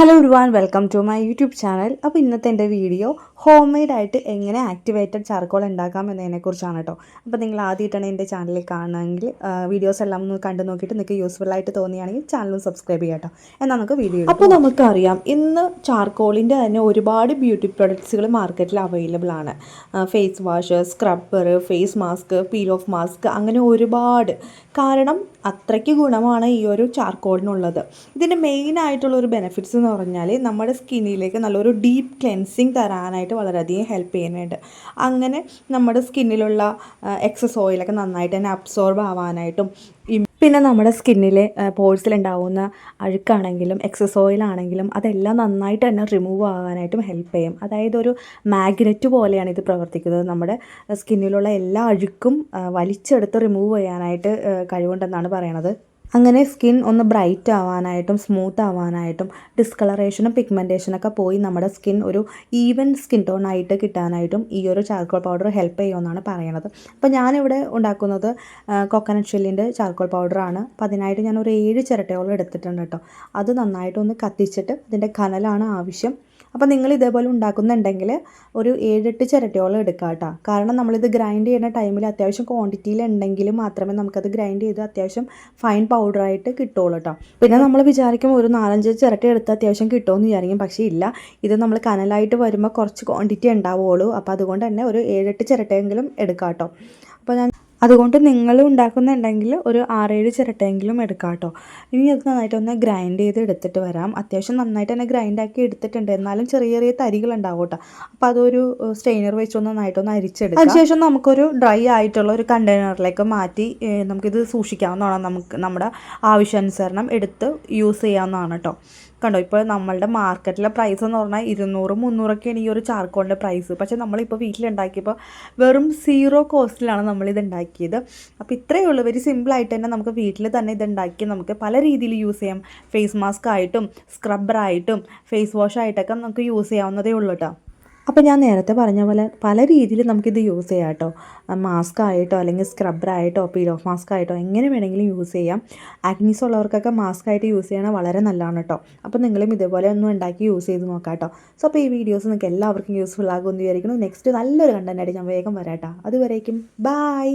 Hello everyone, welcome to my YouTube channel. അപ്പോൾ ഇന്നത്തെ എൻ്റെ വീഡിയോ ഹോം മെയ്ഡായിട്ട് എങ്ങനെ ആക്ടിവേറ്റഡ് ചാർക്കോൾ ഉണ്ടാക്കാം എന്നതിനെക്കുറിച്ചാണ് കേട്ടോ. അപ്പോൾ നിങ്ങൾ ആദ്യമായിട്ടാണ് എൻ്റെ ചാനലിൽ കാണുകയെങ്കിൽ വീഡിയോസ് എല്ലാം ഒന്ന് കണ്ടു നോക്കിയിട്ട് നിങ്ങൾക്ക് യൂസ്ഫുൾ ആയിട്ട് തോന്നുകയാണെങ്കിൽ ചാനൽ സബ്സ്ക്രൈബ് ചെയ്യാം കേട്ടോ. എന്നാൽ നമുക്ക് വീഡിയോ. അപ്പോൾ നമുക്കറിയാം, ഇന്ന് ചാർക്കോളിൻ്റെ തന്നെ ഒരുപാട് ബ്യൂട്ടി പ്രൊഡക്ട്സുകൾ മാർക്കറ്റിൽ അവൈലബിൾ ആണ്. Face wash, scrubber, face mask, peel off mask, അങ്ങനെ ഒരുപാട്. കാരണം അത്രയ്ക്ക് ഗുണമാണ് ഈ ഒരു ചാർക്കോളിനുള്ളത്. ഇതിൻ്റെ മെയിനായിട്ടുള്ളൊരു ബെനിഫിറ്റ്സ് എന്ന് പറഞ്ഞാൽ നമ്മുടെ സ്കിന്നിലേക്ക് നല്ലൊരു ഡീപ്പ് ക്ലെൻസിങ് തരാനായിട്ട് വളരെയധികം ഹെൽപ്പ് ചെയ്യുന്നുണ്ട്. അങ്ങനെ നമ്മുടെ സ്കിന്നിലുള്ള എക്സസ് ഓയിലൊക്കെ നന്നായിട്ട് തന്നെ അബ്സോർബ് ആവാനായിട്ടും, പിന്നെ നമ്മുടെ സ്കിന്നിലെ പോഴ്സിലുണ്ടാവുന്ന അഴുക്കാണെങ്കിലും എക്സസ് ഓയിലാണെങ്കിലും അതെല്ലാം നന്നായിട്ട് തന്നെ റിമൂവ് ആകാനായിട്ടും ഹെൽപ്പ് ചെയ്യും. അതായത് ഒരു മാഗ്നറ്റ് പോലെയാണ് ഇത് പ്രവർത്തിക്കുന്നത്. നമ്മുടെ സ്കിന്നിലുള്ള എല്ലാ അഴുക്കും വലിച്ചെടുത്ത് റിമൂവ് ചെയ്യാനായിട്ട് കഴിവുണ്ടെന്നാണ് പറയണത്. അങ്ങനെ സ്കിൻ ഒന്ന് ബ്രൈറ്റ് ആവാനായിട്ടും സ്മൂത്ത് ആവാനായിട്ടും ഡിസ്കളറേഷനും പിഗ്മെൻറ്റേഷനൊക്കെ പോയി നമ്മുടെ സ്കിൻ ഒരു ഈവൻ സ്കിൻ ടോൺ ആയിട്ട് കിട്ടാനായിട്ടും ഈ ഒരു ചാർക്കോൾ പൗഡർ ഹെൽപ്പ് ചെയ്യുമെന്നാണ് പറയണത്. അപ്പോൾ ഞാനിവിടെ ഉണ്ടാക്കുന്നത് കോക്കനട്ട് ഷെല്ലിൻ്റെ ചാർക്കോൾ പൗഡറാണ്. അപ്പോൾ അതിനായിട്ട് ഞാനൊരു 7 ചിരട്ടയോളം എടുത്തിട്ടുണ്ട് കേട്ടോ. അത് നന്നായിട്ടൊന്ന് കത്തിച്ചിട്ട് അതിൻ്റെ കനലാണ് ആവശ്യം. അപ്പോൾ നിങ്ങൾ ഇതേപോലെ ഉണ്ടാക്കുന്നുണ്ടെങ്കിൽ ഒരു 7-8 ചിരട്ടയോളം എടുക്കുക കേട്ടോ. കാരണം നമ്മളിത് ഗ്രൈൻഡ് ചെയ്യുന്ന ടൈമിൽ അത്യാവശ്യം ക്വാണ്ടിറ്റിയിൽ ഉണ്ടെങ്കിൽ മാത്രമേ നമുക്കത് ഗ്രൈൻഡ് ചെയ്ത് അത്യാവശ്യം ഫൈൻ പൗഡറായിട്ട് കിട്ടുള്ളൂ കേട്ടോ. പിന്നെ നമ്മൾ വിചാരിക്കും ഒരു 4-5 ചിരട്ട എടുത്ത് അത്യാവശ്യം കിട്ടുമെന്ന് വിചാരിക്കും. പക്ഷേ ഇല്ല, ഇത് നമ്മൾ കനലായിട്ട് വരുമ്പോൾ കുറച്ച് ക്വാണ്ടിറ്റി ഉണ്ടാവുള്ളൂ. അപ്പോൾ അതുകൊണ്ട് തന്നെ ഒരു 7-8 ചിരട്ടയെങ്കിലും എടുക്കാം കേട്ടോ. അപ്പോൾ അതുകൊണ്ട് നിങ്ങൾ ഉണ്ടാക്കുന്നുണ്ടെങ്കിൽ ഒരു 6-7 ചിരട്ടയെങ്കിലും എടുക്കാം കേട്ടോ. ഇനി അത് നന്നായിട്ടൊന്ന് ഗ്രൈൻഡ് ചെയ്ത് എടുത്തിട്ട് വരാം. അത്യാവശ്യം നന്നായിട്ട് തന്നെ ഗ്രൈൻഡാക്കി എടുത്തിട്ടുണ്ട്, എന്നാലും ചെറിയ ചെറിയ തരികളുണ്ടാവും കേട്ടോ. അപ്പോൾ അതൊരു സ്ട്രെയിനർ വെച്ചൊന്ന് നന്നായിട്ടൊന്ന് അരിച്ചെടുക്കാം. അതിനുശേഷം നമുക്കൊരു ഡ്രൈ ആയിട്ടുള്ള ഒരു കണ്ടെയ്നറിലേക്ക് മാറ്റി നമുക്കിത് സൂക്ഷിക്കാവുന്നതാണ്. നമുക്ക് നമ്മുടെ ആവശ്യാനുസരണം എടുത്ത് യൂസ് ചെയ്യാവുന്നതാണ് കേട്ടോ. കണ്ടോ, ഇപ്പോൾ നമ്മളുടെ മാർക്കറ്റിലെ പ്രൈസ് എന്ന് പറഞ്ഞാൽ 200-300ഒക്കെയാണ് ഈ ഒരു ചാർക്കോളിൻ്റെ പ്രൈസ്. പക്ഷേ നമ്മളിപ്പോൾ വീട്ടിലുണ്ടാക്കിയപ്പോൾ വെറും 0 കോസ്റ്റിലാണ് നമ്മളിത് ഉണ്ടാക്കിയത്. അപ്പോൾ ഇത്രയേ ഉള്ളൂ. വെരി സിമ്പിളായിട്ട് തന്നെ നമുക്ക് വീട്ടിൽ തന്നെ ഇതുണ്ടാക്കി നമുക്ക് പല രീതിയിൽ യൂസ് ചെയ്യാം. ഫേസ് മാസ്ക് ആയിട്ടും സ്ക്രബ്ബറായിട്ടും ഫേസ് വാഷ് ആയിട്ടൊക്കെ നമുക്ക് യൂസ് ചെയ്യാവുന്നതേ ഉള്ളൂ കേട്ടോ. അപ്പോൾ ഞാൻ നേരത്തെ പറഞ്ഞ പോലെ പല രീതിയിൽ നമുക്കിത് യൂസ് ചെയ്യാം കേട്ടോ. മാസ്ക് ആയിട്ടോ അല്ലെങ്കിൽ സ്ക്രബ്ബറായിട്ടോ പീൽ ഓഫ് മാസ്ക് ആയിട്ടോ എങ്ങനെ വേണമെങ്കിലും യൂസ് ചെയ്യാം. ആക്നീസ് ഉള്ളവർക്കൊക്കെ മാസ്ക് ആയിട്ട് യൂസ് ചെയ്യണത് വളരെ നല്ലതാണ് കേട്ടോ. അപ്പോൾ നിങ്ങളും ഇതേപോലെ ഒന്നും ഉണ്ടാക്കി യൂസ് ചെയ്ത് നോക്കാം കേട്ടോ. സോ അപ്പോൾ ഈ വീഡിയോസ് നിങ്ങൾക്ക് എല്ലാവർക്കും യൂസ്ഫുൾ ആകുമെന്ന് വിചാരിക്കുന്നു. നെക്സ്റ്റ് നല്ലൊരു കണ്ടൻറ്റായിട്ട് ഞാൻ വേഗം വരാം കേട്ടോ. അതുവരേക്കും ബൈ.